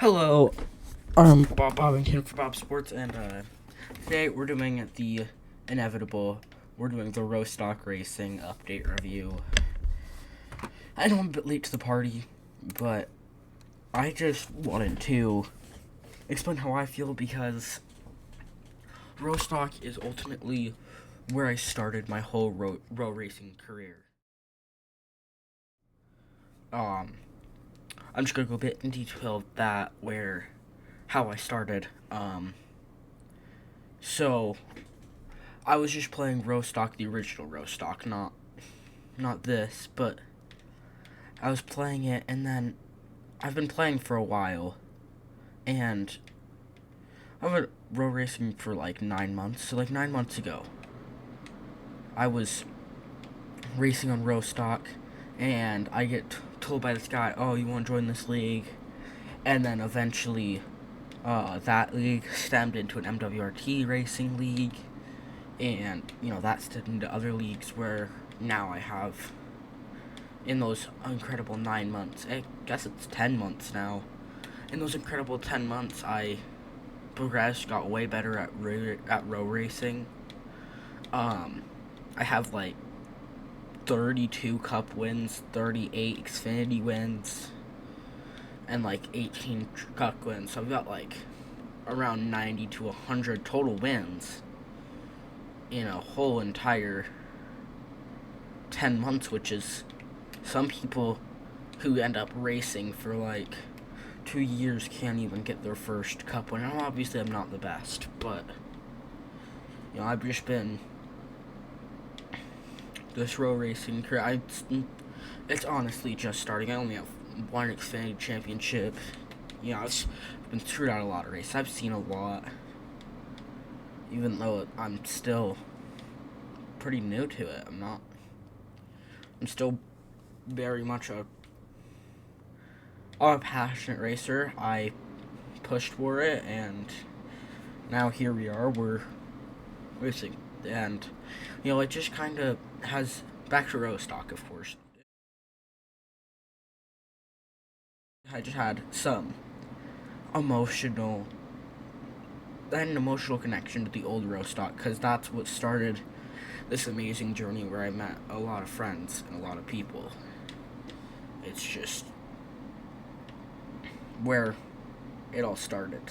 Hello, Bob and Kim for Bob Sports, and today we're doing the inevitable. We're doing the Rostock Racing update review. I know I'm a bit late to the party, but I just wanted to explain how I feel because Rostock is ultimately where I started my whole row racing career. I'm just gonna go a bit in detail of that, how I started. So I was just playing Rostock, the original Rostock, not this, but I was playing it, and then I've been playing for a while, and I've been row racing for like 9 months. So like 9 months ago, I was racing on Rostock, and I get told by this guy, "Oh, you want to join this league?" And then eventually, that league stemmed into an MWRT racing league, and that stemmed into other leagues where now I have, in those incredible 9 months, I guess it's 10 months now. In those incredible 10 months, I progressed, got way better at row racing. I have like 32 Cup wins, 38 Xfinity wins, and like 18 Cup wins. So I've got like around 90 to 100 total wins in a whole entire 10 months, which is some people who end up racing for like 2 years can't even get their first Cup win. Now, obviously, I'm not the best, but I've just been this row racing career. It's honestly just starting. I only have one Xfinity championship. I've been screwed out a lot of races. I've seen a lot, even though I'm still pretty new to it. I'm still very much a passionate racer. I pushed for it, and now here we are. We're racing, and it just kind of has back to Rostock, of course. I just had some emotional connection to the old Rostock, because that's what started this amazing journey where I met a lot of friends and a lot of people. It's just where it all started,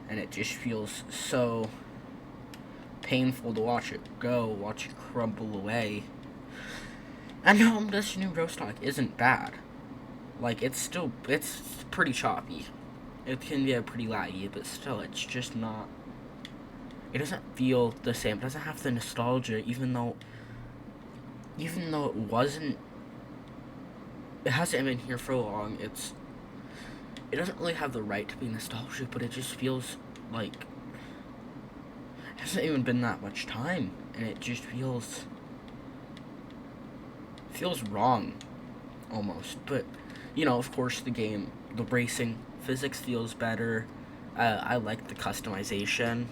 and it just feels so painful to watch it crumble away. And no, this new Rostock isn't bad. Like, it's pretty choppy. It can get pretty laggy, but still, it's just not. It doesn't feel the same. It doesn't have the nostalgia, even though it wasn't. It hasn't been here for long. It doesn't really have the right to be nostalgic, but it just feels like it hasn't even been that much time, and it just feels wrong, almost. But of course, the racing physics feels better. I like the customization.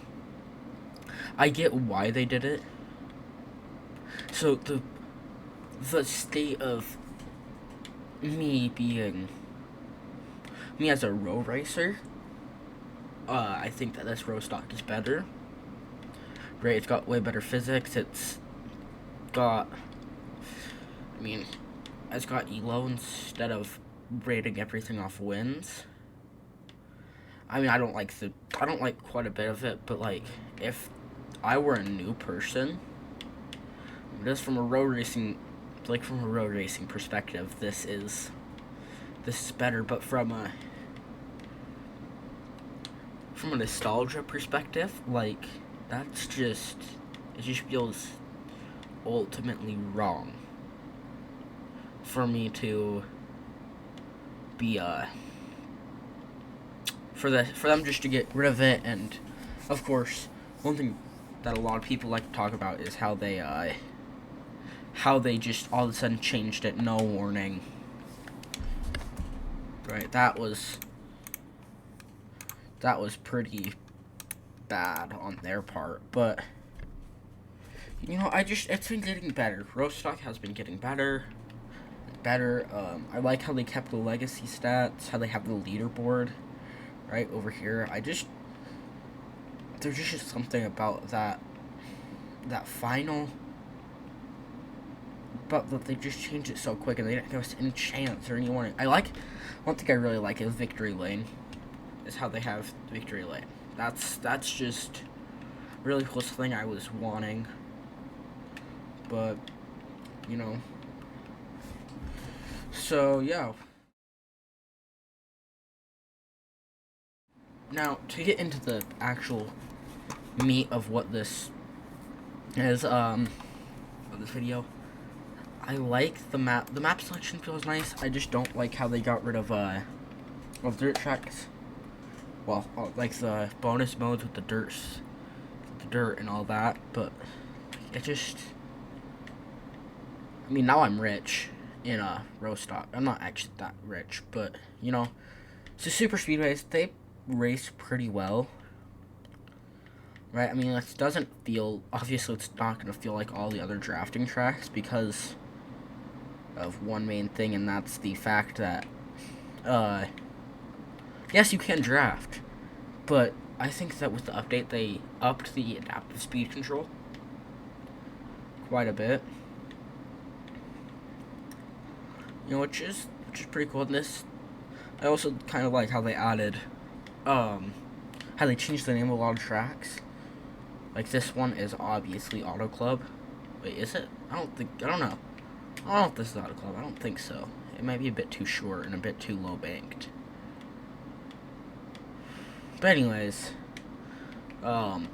I get why they did it. So the state of me as a row racer, I think that this Rostock is better. Right, it's got way better physics. It's got ELO instead of rating everything off wins. I don't like quite a bit of it, but like, if I were a new person, just from a row racing perspective, this is better. But from a nostalgia perspective, like, it just feels ultimately wrong for me to be for them just to get rid of it. And of course, one thing that a lot of people like to talk about is how they just all of a sudden changed it, no warning. Right, that was pretty bad on their part, but it's been getting better. Rostock has been getting better. better. I like how they kept the legacy stats, how they have the leaderboard right over here. There's just something about that final, but that they just changed it so quick and they didn't give us any chance or any warning. One thing I really like is Victory Lane, is how they have Victory Lane. That's just really cool thing I was wanting, but so yeah. Now to get into the actual meat of what this is, of this video, I like the map. The map selection feels nice. I just don't like how they got rid of dirt tracks. Well, like the bonus modes with the dirt and all that. But it just, I mean, now I'm rich in Rostock. I'm not actually that rich, but so super speedways, they race pretty well. Right, I mean, it doesn't feel, obviously it's not going to feel like all the other drafting tracks because of one main thing, and that's the fact that, yes, you can draft, but I think that with the update, they upped the adaptive speed control quite a bit. Which is pretty cool in this. I also kind of like how they added, how they changed the name of a lot of tracks. Like this one is obviously Auto Club. Wait, is it? I don't know. I don't know if this is Auto Club. I don't think so. It might be a bit too short and a bit too low banked. But anyways, I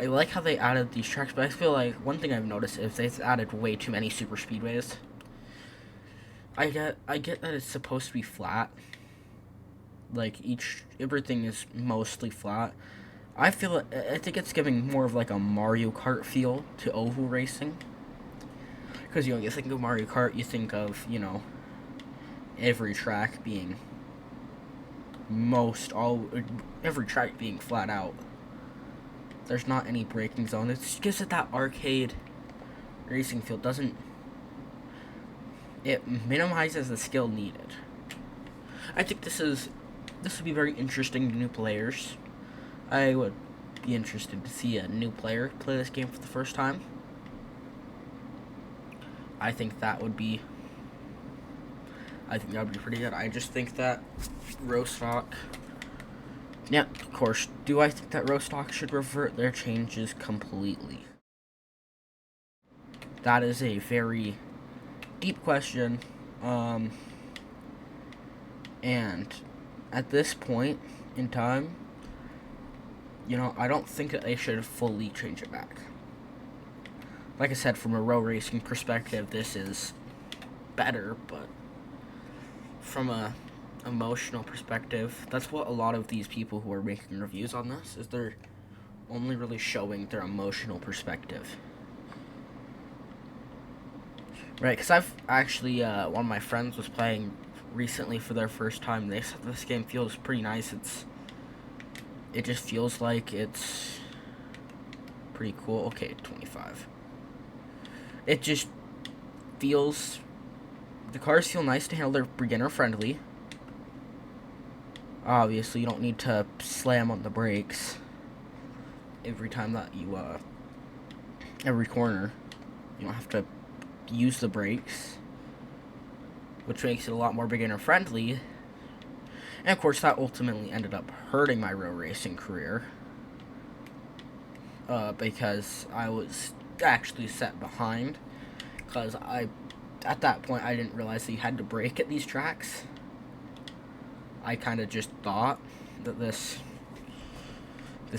like how they added these tracks, but I feel like one thing I've noticed is they've added way too many super speedways. I get that it's supposed to be flat. Like everything is mostly flat. I think it's giving more of like a Mario Kart feel to oval racing. Because you think of Mario Kart, you think of every track being every track being flat out. There's not any braking zone. It just gives it that arcade racing feel. It minimizes the skill needed. I think this would be very interesting to new players. I would be interested to see a new player play this game for the first time. I think that would be pretty good. I just think that Rostock, yeah, of course, do I think that Rostock should revert their changes completely? That is a very deep question, and at this point in time, I don't think that they should fully change it back. Like I said, from a row racing perspective, this is better, but from a emotional perspective, that's what a lot of these people who are making reviews on this is, they're only really showing their emotional perspective. Right, because I've actually, one of my friends was playing recently for their first time. They said this game feels pretty nice. It just feels like it's pretty cool. Okay, 25. It just feels, the cars feel nice to handle. They're beginner friendly. Obviously, you don't need to slam on the brakes every time that you, every corner. You don't have to use the brakes, which makes it a lot more beginner friendly. And of course, that ultimately ended up hurting my row racing career, because I was actually set behind, because at that point I didn't realize that you had to brake at these tracks. I kind of just thought that this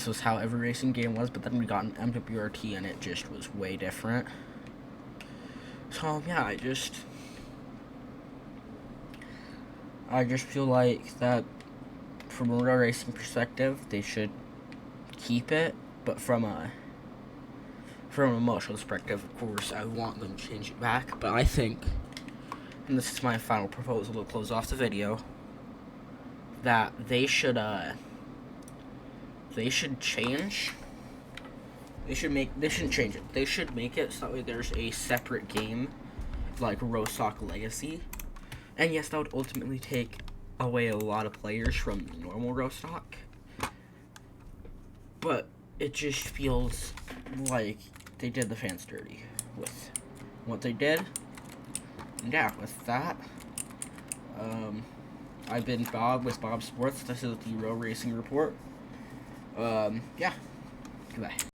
was how every racing game was, but then we got an MWRT and it just was way different. So yeah, I just feel like that from a row racing perspective, they should keep it, but from an emotional perspective, of course, I want them to change it back. But I think, and this is my final proposal to close off the video, that they should change. They shouldn't change it. They should make it so that way there's a separate game like Rostock Legacy. And yes, that would ultimately take away a lot of players from normal Rostock. But it just feels like they did the fans dirty with what they did. And yeah, with that, I've been Bob with Bob Sports. This is the Row Racing Report. Yeah, goodbye.